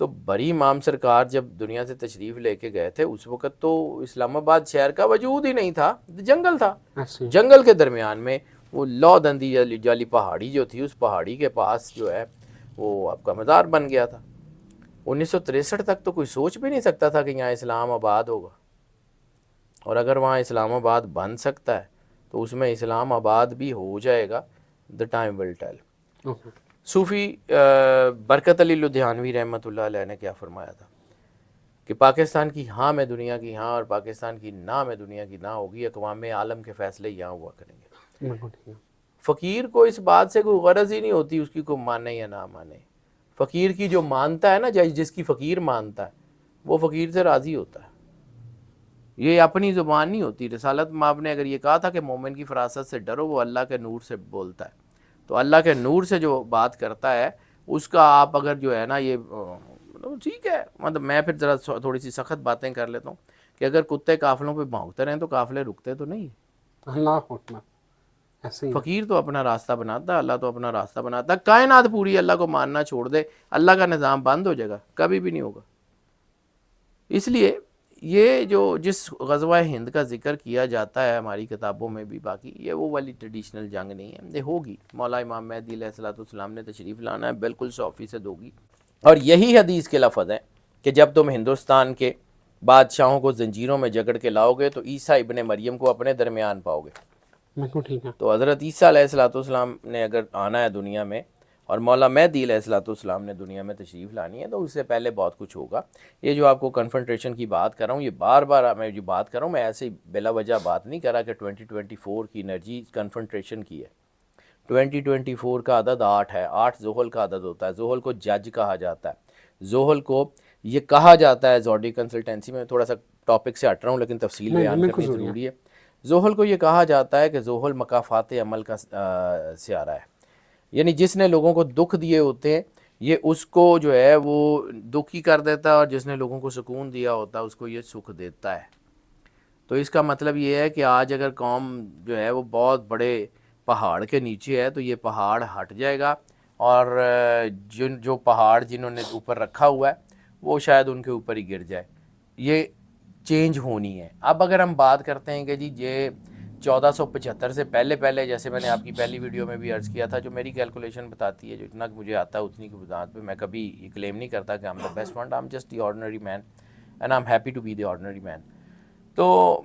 تو بری امام سرکار جب دنیا سے تشریف لے کے گئے تھے اس وقت تو اسلام آباد شہر کا وجود ہی نہیں تھا، جنگل تھا. ایسے ہی. جنگل کے درمیان میں وہ لو دندی جالی پہاڑی جو تھی، اس پہاڑی کے پاس جو ہے وہ آپ کا مزار بن گیا تھا. 1963 تک تو کوئی سوچ بھی نہیں سکتا تھا کہ یہاں اسلام آباد ہوگا، اور اگر وہاں اسلام آباد بن سکتا ہے تو اس میں اسلام آباد بھی ہو جائے گا. The time will tell. Okay. Sufi Barkat Ali Ludhianvi رحمۃ اللہ علیہ نے کیا فرمایا تھا کہ پاکستان کی ہاں میں دنیا کی ہاں اور پاکستان کی نہ میں دنیا کی نہ ہوگی، اقوام عالم کے فیصلے یہاں ہوا کریں گے. بالکل ٹھیک ہے. فقیر کو اس بات سے کوئی غرض ہی نہیں ہوتی اس کی کو مانے یا نہ مانے. فقیر کی جو مانتا ہے نا، جس کی فقیر مانتا ہے وہ فقیر سے راضی ہوتا ہے. یہ اپنی زبان نہیں ہوتی. رسالت مآب نے اگر یہ کہا تھا کہ مومن کی فراست سے ڈرو، وہ اللہ کے نور سے بولتا ہے. تو اللہ کے نور سے جو بات کرتا ہے اس کا آپ اگر جو ہے نا یہ ٹھیک ہے، مطلب میں پھر ذرا تھوڑی سی سخت باتیں کر لیتا ہوں کہ اگر کتے قافلوں پہ بھونکتے رہیں تو قافلے رکتے تو نہیں. اللہ اکبر. ایسے ہی. فقیر تو اپنا راستہ بناتا ہے، اللہ تو اپنا راستہ بناتا ہے. کائنات پوری اللہ کو ماننا چھوڑ دے، اللہ کا نظام بند ہو جائے گا، کبھی بھی نہیں ہوگا. اس لیے یہ جو جس غزوہ ہند کا ذکر کیا جاتا ہے ہماری کتابوں میں بھی، باقی یہ وہ والی ٹریڈیشنل جنگ نہیں ہے. یہ ہوگی، مولا امام مہدی علیہ السلام نے تشریف لانا ہے، بالکل 100% ہوگی. اور یہی حدیث کے لفظ ہیں کہ جب تم ہندوستان کے بادشاہوں کو زنجیروں میں جکڑ کے لاؤ گے تو عیسیٰ ابن مریم کو اپنے درمیان پاؤ گے. بالکل ٹھیک ہے. تو حضرت عیسیٰ علیہ السلام نے اگر آنا ہے دنیا میں اور مولا مہدی علیہ السلام نے دنیا میں تشریف لانی ہے تو اس سے پہلے بہت کچھ ہوگا. یہ جو آپ کو کنفرنٹریشن کی بات کر رہا ہوں، یہ بار بار میں جو بات کر رہا ہوں، میں ایسے ہی بلا وجہ بات نہیں کر رہا کہ 2024 کی انرجی کنفرنٹریشن کی ہے. 2024 کا عدد 8 ہے. 8 زحل کا عدد ہوتا ہے. زحل کو جج کہا جاتا ہے. زحل کو یہ کہا جاتا ہے زوڈی کنسلٹنسی میں، تھوڑا سا ٹاپک سے ہٹ رہا ہوں لیکن تفصیل بیان کرنی ضروری ہے. زحل کو یہ کہا جاتا ہے کہ زحل مکافات عمل کا سیارہ ہے، یعنی جس نے لوگوں کو دکھ دیے ہوتے ہیں یہ اس کو جو ہے وہ دکھی کر دیتا ہے، اور جس نے لوگوں کو سکون دیا ہوتا ہے اس کو یہ سکھ دیتا ہے. تو اس کا مطلب یہ ہے کہ آج اگر قوم جو ہے وہ بہت بڑے پہاڑ کے نیچے ہے تو یہ پہاڑ ہٹ جائے گا، اور جو پہاڑ جنہوں نے اوپر رکھا ہوا ہے وہ شاید ان کے اوپر ہی گر جائے. یہ چینج ہونی ہے. اب اگر ہم بات کرتے ہیں کہ جی یہ 1475 سے پہلے جیسے میں نے آپ کی پہلی ویڈیو میں بھی عرض کیا تھا، جو میری کیلکولیشن بتاتی ہے، جو اتنا مجھے آتا ہے اتنی کی بنیاد پہ میں کبھی یہ کلیم نہیں کرتا کہ I'm the best one. I'm just the ordinary man and I'm happy to be the ordinary man. تو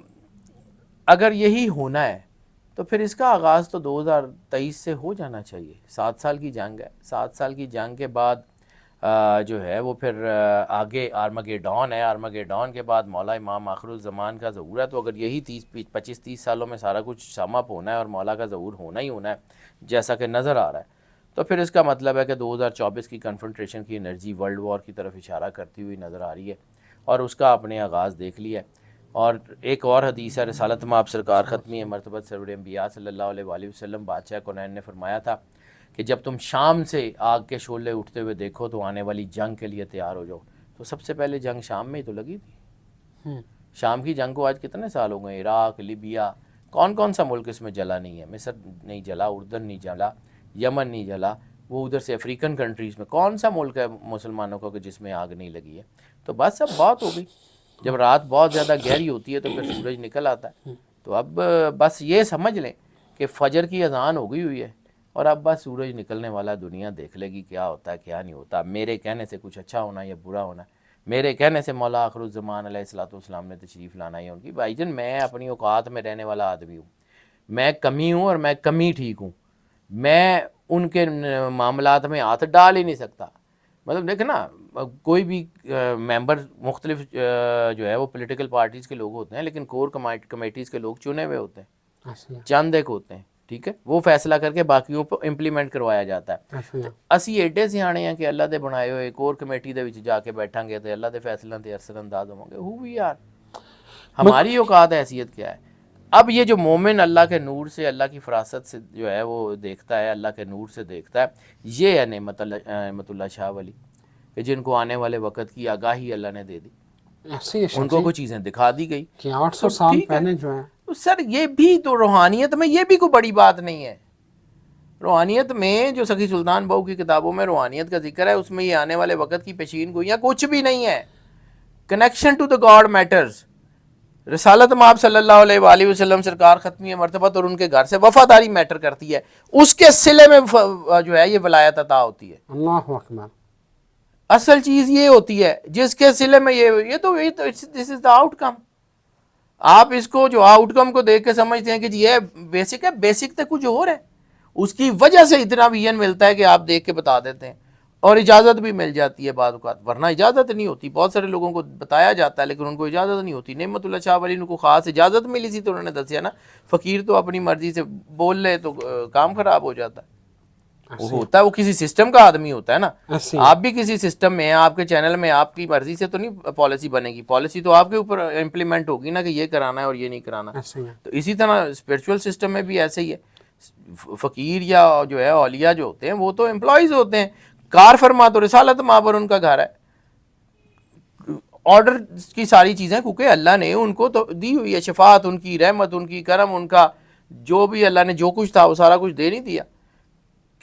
اگر یہی ہونا ہے تو پھر اس کا آغاز تو 2023 سے ہو جانا چاہیے. 7 سال کی جنگ ہے. 7 سال کی جنگ کے بعد جو ہے وہ پھر آگے آرمگیڈون ہے. آرمگیڈون کے بعد مولا امام آخر الزمان کا ظہور ہے. تو اگر یہی 25-30 سالوں میں سارا کچھ سم اپ ہونا ہے اور مولا کا ظہور ہونا ہی ہونا ہے جیسا کہ نظر آ رہا ہے، تو پھر اس کا مطلب ہے کہ 2024 کی کنفرنٹریشن کی انرجی ورلڈ وار کی طرف اشارہ کرتی ہوئی نظر آ رہی ہے، اور اس کا آپ نے آغاز دیکھ لیا ہے. اور ایک اور حدیث ہے، رسالت مآب سرکار ختمی مرتبت سرور انبیاء صلی اللہ علیہ وآلہ وسلم بادشاہ کونین نے فرمایا تھا کہ جب تم شام سے آگ کے شعلے اٹھتے ہوئے دیکھو تو آنے والی جنگ کے لیے تیار ہو جاؤ. تو سب سے پہلے جنگ شام میں ہی تو لگی تھی. شام کی جنگ کو آج کتنے سال ہو گئے؟ عراق، لیبیا، کون سا ملک اس میں جلا نہیں ہے؟ مصر نہیں جلا، اردن نہیں جلا، یمن نہیں جلا، وہ ادھر سے افریقن کنٹریز میں کون سا ملک ہے مسلمانوں کا کہ جس میں آگ نہیں لگی ہے؟ تو بس اب بات ہو گئی. جب رات بہت زیادہ گہری ہوتی ہے تو پھر سورج نکل آتا ہے. تو اب بس یہ سمجھ لیں کہ فجر کی اذان ہو گئی ہوئی ہے، اور اب بس سورج نکلنے والا، دنیا دیکھ لے گی کیا ہوتا ہے کیا نہیں ہوتا. میرے کہنے سے کچھ اچھا ہونا یا برا ہونا، میرے کہنے سے مولا آخر الزمان علیہ السلام نے تشریف لانا ہے ان کی. بھائی جان میں اپنی اوقات میں رہنے والا آدمی ہوں، میں کمی ہوں اور میں کمی ٹھیک ہوں. میں ان کے معاملات میں ہاتھ ڈال ہی نہیں سکتا. مطلب دیکھیں نا، کوئی بھی ممبر مختلف جو ہے وہ پولیٹیکل پارٹیز کے لوگ ہوتے ہیں، لیکن کور کمیٹیز کے لوگ چنے ہوئے ہوتے ہیں، چند ایک ہوتے ہیں، ٹھیک ہے، وہ فیصلہ کر کے باقیوں کو امپلیمنٹ کروایا جاتا ہے. اسی ایڈے سیانے ہیں کہ اللہ دے بنائے ہوئے کور کمیٹی دے وچ جا کے بیٹھاں گے تو اللہ دے فیصلوں تے اثر انداز ہوں گے. ہو بھی یار ہماری اوقات حیثیت کیا ہے؟ اب یہ جو مومن اللہ کے نور سے، اللہ کی فراست سے جو ہے وہ دیکھتا ہے، اللہ کے نور سے دیکھتا ہے، یہ ہے نعمت اللہ شاہ ولی کہ جن کو آنے والے وقت کی آگاہی اللہ نے دے دی. ان کو کچھ چیزیں دکھا دی گئی کہ 800 سال پہلے جو ہے سر، یہ بھی تو روحانیت میں یہ بھی کوئی بڑی بات نہیں ہے. روحانیت میں جو سخی سلطان بہو کی کتابوں میں روحانیت کا ذکر ہے، اس میں یہ آنے والے وقت کی پیشین گوئیاں کچھ بھی نہیں ہے. Connection to the God matters. رسالت مآب صلی اللہ علیہ وآلہ وسلم سرکار ختمی مرتبت اور ان کے گھر سے وفاداری میٹر کرتی ہے، اس کے صلے میں جو ہے یہ ولایت عطا ہوتی ہے. اللہ اکبر. اصل چیز یہ ہوتی ہے جس کے صلے میں یہ تو دس از دا آؤٹ کم. آپ اس کو جو آؤٹ کم کو دیکھ کے سمجھتے ہیں کہ جی یہ بیسک ہے، بیسک تو کچھ اور ہے. اس کی وجہ سے اتنا ویژن ملتا ہے کہ آپ دیکھ کے بتا دیتے ہیں، اور اجازت بھی مل جاتی ہے بعض اوقات، ورنہ اجازت نہیں ہوتی. بہت سارے لوگوں کو بتایا جاتا ہے لیکن ان کو اجازت نہیں ہوتی. نعمت اللہ شاہ ولی کو خاص اجازت ملی تھی تو انہوں نے دسیا نا. فقیر تو اپنی مرضی سے بول لے تو کام خراب ہو جاتا ہے. وہ ہوتا ہے، وہ کسی سسٹم کا آدمی ہوتا ہے نا. آپ بھی کسی سسٹم میں ہیں، آپ کے چینل میں آپ کی مرضی سے تو نہیں پالیسی بنے گی. پالیسی تو آپ کے اوپر امپلیمنٹ ہوگی نا کہ یہ کرانا ہے اور یہ نہیں کرانا. تو اسی طرح اسپرچول سسٹم میں بھی ایسے ہی ہے. فقیر یا جو ہے اولیاء جو ہوتے ہیں وہ تو امپلائیز ہوتے ہیں. کار فرما تو رسالت مآب اور ان کا گھر ہے. آرڈر کی ساری چیزیں کیونکہ اللہ نے ان کو تو دی ہوئی ہے. شفاعت ان کی، رحمت ان کی، کرم ان کا، جو بھی اللہ نے جو کچھ تھا وہ سارا کچھ دے نہیں دیا.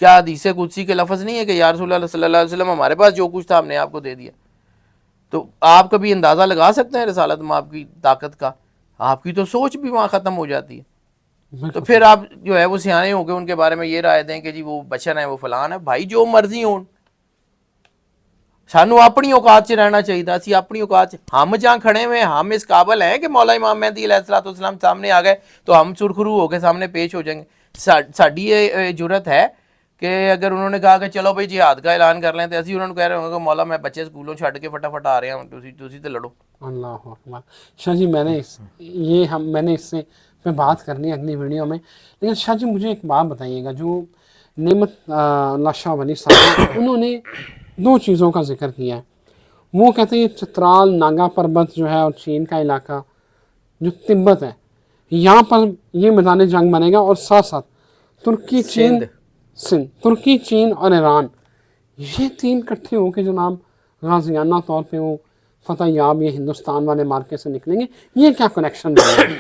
کیا حدیث قدسی کے لفظ نہیں ہے کہ یا رسول اللہ صلی اللہ علیہ وسلم ہمارے پاس جو کچھ تھا ہم نے آپ کو دے دیا. تو آپ کبھی اندازہ لگا سکتے ہیں رسالت مآب کی طاقت کا؟ آپ کی تو سوچ بھی وہاں ختم ہو جاتی ہے. تو پھر آپ جو ہے وہ سیانے ہو کے ان کے بارے میں یہ رائے دیں کہ جی وہ بشر ہیں، وہ فلان ہے. بھائی جو مرضی ہوں، سانو اپنی اوقات سے رہنا چاہیے. اسی اپنی اوقات سے ہم جہاں کھڑے ہوئے ہم اس قابل ہیں کہ مولا امام مہدی علیہ الصلوۃ والسلام سامنے آ گئے تو ہم سرخرو ہو کے سامنے پیش ہو جائیں گے. ساڈی یہ جرت ہے کہ اگر انہوں نے کہا کہ چلو بھائی جہاد کا اعلان کر لیں تو اسی انہوں نے کہہ رہے ہوں گے کہ مولا میں بچے سکولوں چھڈ کے فٹافٹ آ رہے ہیں، تسی تو لڑو. اللہ اکبر. شاہ جی میں نے اس سے پہ بات کرنی ہے اگلی ویڈیو میں. لیکن شاہ جی مجھے ایک بات بتائیے گا، جو نعمت اللہ شاہ ولی صاحب انہوں نے دو چیزوں کا ذکر کیا ہے. وہ کہتے ہیں یہ چترال ناگا پربت جو ہے اور چین کا علاقہ جو تبت ہے، یہاں پر یہ میدان جنگ بنے گا، اور ساتھ ساتھ ترکی، چین، ترکی، چین اور ایران، یہ تین کٹھے ہو کے جناب غازیانہ طور پہ وہ فتح یاب یہ ہندوستان والے مارکے سے نکلیں گے. یہ کیا کنیکشن بنے گا؟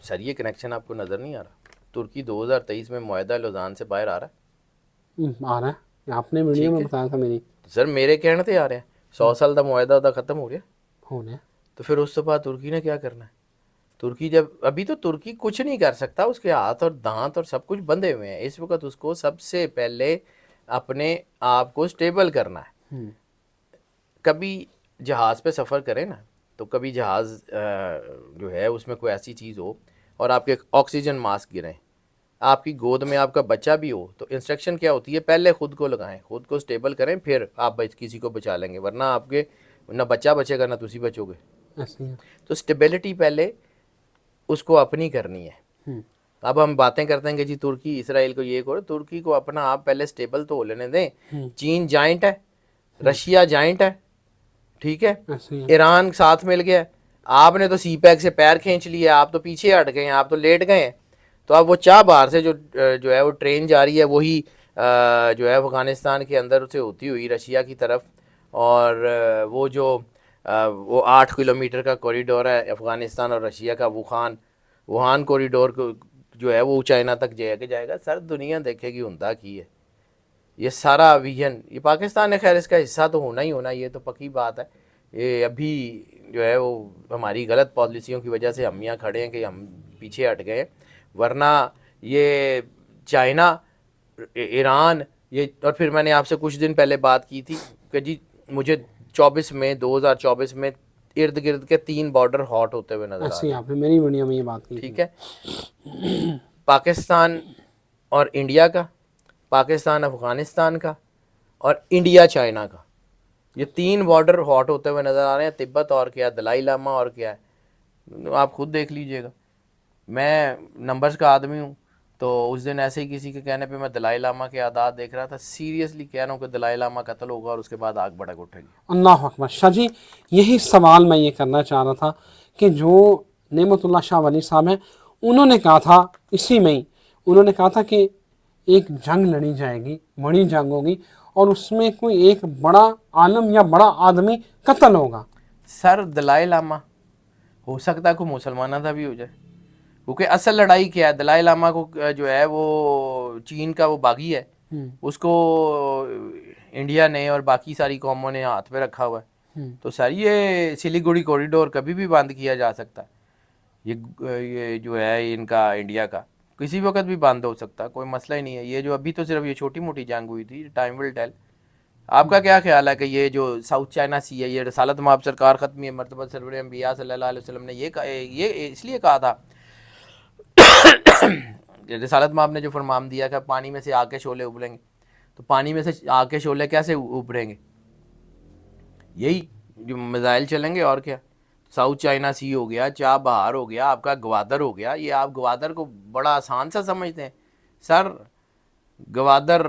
سر یہ کنیکشن آپ کو نظر نہیں آ رہا؟ ترکی 2023 میں معاہدہ لوزان سے باہر آ رہا ہے. آ رہا ہے، آپ نے ویڈیو میں بتایا تھا میری. سر میرے کہنے تے آ رہے ہیں 100 سال کا معاہدہ ہوتا ختم ہو گیا. تو پھر اس کے بعد ترکی نے کیا کرنا ہے؟ ترکی جب ابھی تو ترکی کچھ نہیں کر سکتا، اس کے ہاتھ اور دانت اور سب کچھ بندھے ہوئے ہیں اس وقت. اس کو سب سے پہلے اپنے آپ کو سٹیبل کرنا ہے. کبھی جہاز پہ سفر کریں نا تو کبھی جہاز جو ہے اس میں کوئی ایسی چیز ہو اور آپ کے آکسیجن ماسک گریں، آپ کی گود میں آپ کا بچہ بھی ہو، تو انسٹرکشن کیا ہوتی ہے؟ پہلے خود کو لگائیں، خود کو سٹیبل کریں، پھر آپ کسی کو بچا لیں گے، ورنہ آپ کے نہ بچہ بچے گا نہ تسی بچو گے. تو سٹیبلٹی پہلے اس کو اپنی کرنی ہے. اب ہم باتیں کرتے ہیں کہ جی ترکی اسرائیل کو یہ کرو، ترکی کو اپنا آپ پہلے سٹیبل تو ہو لینے دیں. چین جائنٹ ہے، رشیا جائنٹ ہے، ٹھیک ہے، ایران ساتھ مل گیا. آپ نے تو سی پیک سے پیر کھینچ لیا، آپ تو پیچھے ہٹ گئے ہیں، آپ تو لیٹ گئے ہیں. تو اب وہ چاہ باہر سے جو ہے وہ ٹرین جا رہی ہے، وہی جو ہے افغانستان کے اندر سے ہوتی ہوئی رشیا کی طرف، اور وہ جو وہ 8 کلومیٹر کا کوریڈور ہے افغانستان اور رشیا کا، ووہان کوریڈور کو جو ہے وہ چائنا تک جائے گا. سر دنیا دیکھے گی ہوندا کی ہے یہ سارا ویژن. یہ پاکستان نے خیر اس کا حصہ تو ہونا ہی ہونا، یہ تو پکی بات ہے. یہ ابھی جو ہے وہ ہماری غلط پالیسیوں کی وجہ سے ہم یہاں کھڑے ہیں کہ ہم پیچھے ہٹ گئے، ورنہ یہ چائنا، ایران، یہ. اور پھر میں نے آپ سے کچھ دن پہلے بات کی تھی کہ جی مجھے 2024 میں ارد گرد کے 3 بارڈر ہاٹ ہوتے ہوئے نظر آ رہے ہیں. آپ نے میری ویڈیو میں یہ بات کی، ٹھیک ہے، پاکستان اور انڈیا کا، پاکستان افغانستان کا، اور انڈیا چائنا کا، یہ 3 بارڈر ہاٹ ہوتے ہوئے نظر آ رہے ہیں. تبت اور کیا، دلائی لاما اور کیا ہے، آپ خود دیکھ لیجئے گا. میں نمبرز کا آدمی ہوں، تو اس دن ایسے ہی کسی کے کہنے پہ میں دلائی لاما کے اعداد دیکھ رہا تھا. سیریسلی کہہ رہا ہوں کہ دلائی لاما قتل ہوگا اور اس کے بعد آگ بڑک اٹھے گی. اللہ اکبر. شاہ جی یہی سوال میں یہ کرنا چاہ رہا تھا کہ جو نعمت اللہ شاہ ولی صاحب ہیں، انہوں نے کہا تھا اسی میں ہی، انہوں نے کہا تھا کہ ایک جنگ لڑی جائے گی، بڑی جنگ ہوگی، اور اس میں کوئی ایک بڑا عالم یا بڑا آدمی قتل ہوگا. سر دلائی لاما ہو سکتا ہے کوئی مسلمانہ تھا بھی ہو جائے، کیونکہ اصل لڑائی کیا ہے، دلائی لاما کو جو ہے وہ چین کا وہ باغی ہے، اس کو انڈیا نے اور باقی ساری قوموں نے ہاتھ پہ رکھا ہوا ہے، تو سر یہ سلیگوڑی کوریڈور کبھی بھی بند کیا جا سکتا ہے، یہ جو ہے ان کا انڈیا کا کسی وقت بھی بند ہو سکتا ہے، کوئی مسئلہ ہی نہیں ہے۔ یہ جو ابھی تو صرف یہ چھوٹی موٹی جنگ ہوئی تھی، ٹائم ول ٹیل۔ آپ کا کیا خیال ہے کہ یہ جو ساؤتھ چائنا سی ہے، یہ رسالت مآب سرکار ختمی مرتبہ سرور انبیاء صلی اللہ علیہ وسلم نے یہ اس لیے کہا تھا، رسالت مآب نے جو فرمان دیا کہ پانی میں سے آگ کے شعلے ابلیں گے، تو پانی میں سے آگ کے شعلے کیسے ابھریں گے؟ یہی جو میزائل چلیں گے، اور کیا۔ ساؤتھ چائنا سی ہو گیا، چاہ بہار ہو گیا، آپ کا گوادر ہو گیا، یہ آپ گوادر کو بڑا آسان سا سمجھتے ہیں؟ سر گوادر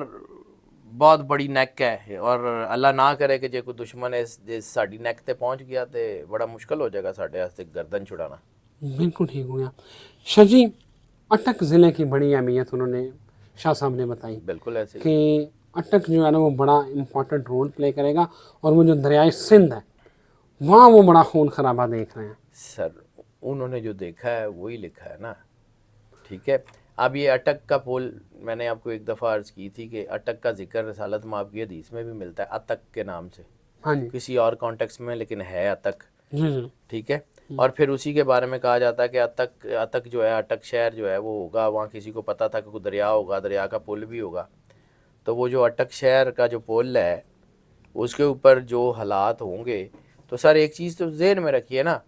بہت بڑی نیک ہے، اور اللہ نہ کرے کہ جو کوئی دشمن ہے ساڑی نیک تے پہنچ گیا تو بڑا مشکل ہو جائے گا ساڑھے واسطے گردن چھڑانا۔ بالکل ٹھیک ہو گیا۔ شاہ جی، اٹک ضلع کی بڑی اہمیت انہوں نے شاہ صاحب نے بتائی بالکل ایسے ہی کہ اٹک جو ہے نا وہ بڑا امپورٹنٹ رول پلے کرے گا، اور وہ جو دریائے سندھ ہے وہاں وہ بڑا خون خرابہ دیکھ رہے ہیں۔ سر انہوں نے جو دیکھا ہے وہی لکھا ہے نا، ٹھیک ہے۔ اب یہ اٹک کا پول میں نے آپ کو ایک دفعہ عرض کی تھی کہ اٹک کا ذکر رسالت مآب کی حدیث میں بھی ملتا ہے اتک کے نام سے، ہاں جی کسی اور کانٹیکس میں، لیکن ہے اتک، جی جی ٹھیک ہے۔ اور پھر اسی کے بارے میں کہا جاتا ہے کہ اتک جو ہے، اٹک شہر جو ہے وہ ہوگا، وہاں کسی کو پتہ تھا کہ کوئی دریا ہوگا، دریا کا پل بھی ہوگا، تو وہ جو اٹک شہر کا جو پل ہے اس کے اوپر جو حالات ہوں گے، تو سر ایک چیز تو ذہن میں رکھیے نا،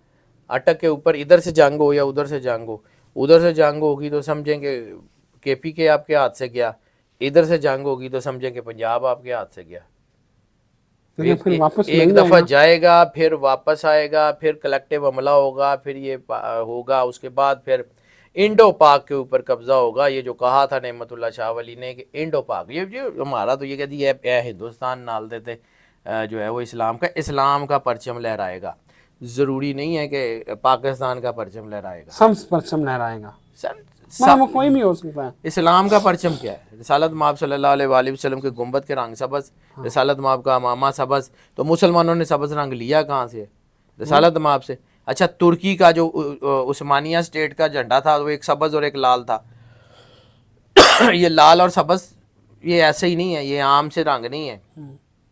اٹک کے اوپر ادھر سے جنگ ہو یا ادھر سے جنگ ہو، ادھر سے جنگ ہوگی تو سمجھیں کہ کے پی کے آپ کے ہاتھ سے گیا، ادھر سے جنگ ہوگی تو سمجھیں کہ پنجاب آپ کے ہاتھ سے گیا۔ لیکن پھر واپس ایک مل جائے دفعہ گا۔ جائے گا، پھر واپس آئے گا، پھر کلیکٹیو حملہ ہوگا، پھر یہ ہوگا، اس کے بعد پھر انڈو پاک کے اوپر قبضہ ہوگا۔ یہ جو کہا تھا نعمت اللہ شاہ ولی نے کہ انڈو پاک، یہ ہمارا تو یہ کہتی ہے ہندوستان نال دیتے جو ہے وہ اسلام کا پرچم لہرائے گا، ضروری نہیں ہے کہ پاکستان کا پرچم لہرائے گا۔ سب پرچم لہرائے گا، سر وہاں وہ کوئی بھی ہو سکتا ہے۔ اسلام کا پرچم کیا ہے؟ رسالت مآب صلی اللہ علیہ وآلہ وسلم کے گنبد کے رنگ سبز، رسالت مآب کا امامہ سبز، تو مسلمانوں نے سبز رنگ لیا کہاں سے؟ رسالت مآب سے۔ اچھا، ترکی کا جو عثمانیہ اسٹیٹ کا جھنڈا تھا وہ ایک سبز اور ایک لال تھا، یہ لال اور سبز یہ ایسے ہی نہیں ہے، یہ عام سے رنگ نہیں ہے،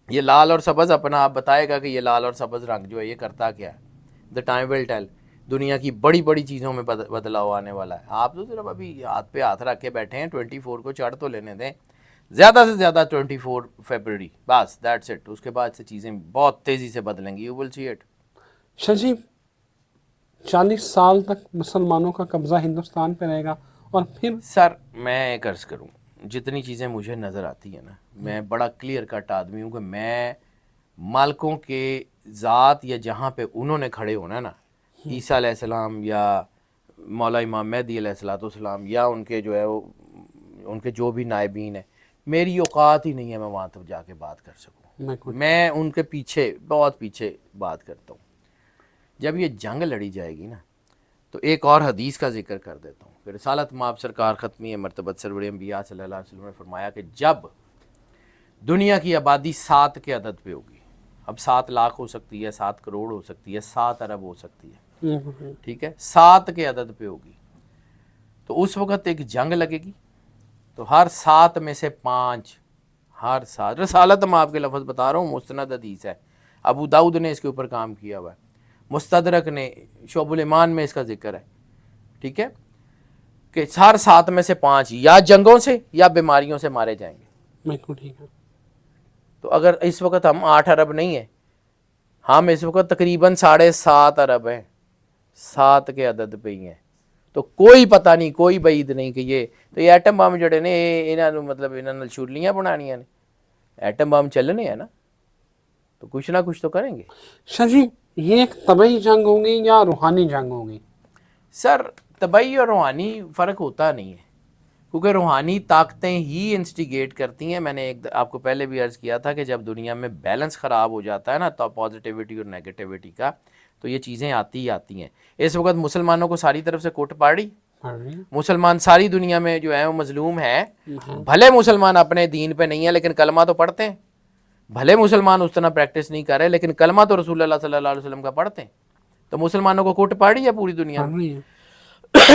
یہ لال اور سبز اپنا آپ بتائے گا کہ یہ لال اور سبز رنگ جو ہے یہ کرتا کیا ہے؟ دا ٹائم ول ٹیل۔ دنیا کی بڑی بڑی چیزوں میں بدلاؤ آنے والا ہے۔ آپ تو صرف ابھی ہاتھ پہ ہاتھ رکھ کے بیٹھے ہیں، 24 کو چڑھ تو لینے دیں، زیادہ سے زیادہ 24 فیبرری، بس دیٹس اٹ، اس کے بعد سے چیزیں بہت تیزی سے بدلیں گی، یو ول سی اٹ۔ شاہ جی، 40 سال تک مسلمانوں کا قبضہ ہندوستان پہ رہے گا، اور پھر سر میں ایک عرض کروں، جتنی چیزیں مجھے نظر آتی ہیں نا، میں بڑا کلیئر کٹ آدمی ہوں کہ میں مالکوں کے ذات یا جہاں پہ انہوں نے کھڑے ہونا ہے نا، عیسیٰ علیہ السلام یا مولا امام مہدی علیہ السلام یا ان کے جو ہے وہ ان کے جو بھی نائبین ہیں، میری اوقات ہی نہیں ہے میں وہاں تک جا کے بات کر سکوں، میں ان کے پیچھے بہت پیچھے بات کرتا ہوں۔ جب یہ جنگ لڑی جائے گی نا، تو ایک اور حدیث کا ذکر کر دیتا ہوں کہ رسالت مآب سرکار ختمی مرتبہ سرور انبیاء صلی اللہ علیہ وسلم نے فرمایا کہ جب دنیا کی آبادی 7 کے عدد پہ ہوگی، اب 7 لاکھ ہو سکتی ہے، 7 کروڑ ہو سکتی ہے، 7 ارب ہو سکتی ہے، ٹھیک ہے، 7 کے عدد پہ ہوگی، تو اس وقت ایک جنگ لگے گی، تو ہر 7 میں سے 5، ہر 7، رسالت مآب کے لفظ بتا رہا ہوں، مستند حدیث ہے، ابو داؤد نے اس کے اوپر کام کیا ہوا ہے، مستدرک نے، شعب الایمان میں اس کا ذکر ہے، ٹھیک ہے، کہ ہر 7 میں سے 5 یا جنگوں سے یا بیماریوں سے مارے جائیں گے۔ بالکل ٹھیک ہے۔ تو اگر اس وقت ہم 8 ارب نہیں ہیں، ہم اس وقت تقریباً 7.5 ارب ہیں، 7 کے عدد پہ ہی ہیں، تو کوئی پتہ نہیں، کوئی بعید نہیں کہ یہ ایٹم بم جڑے نے انہوں مطلب انہوں چھڑلیاں بنانیاں نے، ایٹم بم چلنے ہیں نا، تو کچھ نہ کچھ تو کریں گے۔ شاہ جی، یہ ایک طبعی جنگ ہوگی یا روحانی جنگ ہوگی؟ سر طبعی اور روحانی فرق ہوتا نہیں ہے، کیونکہ روحانی طاقتیں ہی انسٹیگیٹ کرتی ہیں۔ میں نے آپ کو پہلے بھی عرض کیا تھا کہ جب دنیا میں بیلنس خراب ہو جاتا ہے نا، تو پازیٹیوٹی اور نیگیٹیوٹی کا، تو یہ چیزیں آتی ہی آتی ہیں۔ اس وقت مسلمانوں کو ساری طرف سے کوٹ پاڑی، مسلمان ساری دنیا میں جو ہے وہ مظلوم ہے، بھلے مسلمان اپنے دین پہ نہیں ہے لیکن کلمہ تو پڑھتے ہیں، بھلے مسلمان اس طرح پریکٹس نہیں کر رہے لیکن کلمہ تو رسول اللہ صلی اللہ علیہ وسلم کا پڑھتے ہیں، تو مسلمانوں کو کوٹ پاڑی ہے پوری دنیا میں۔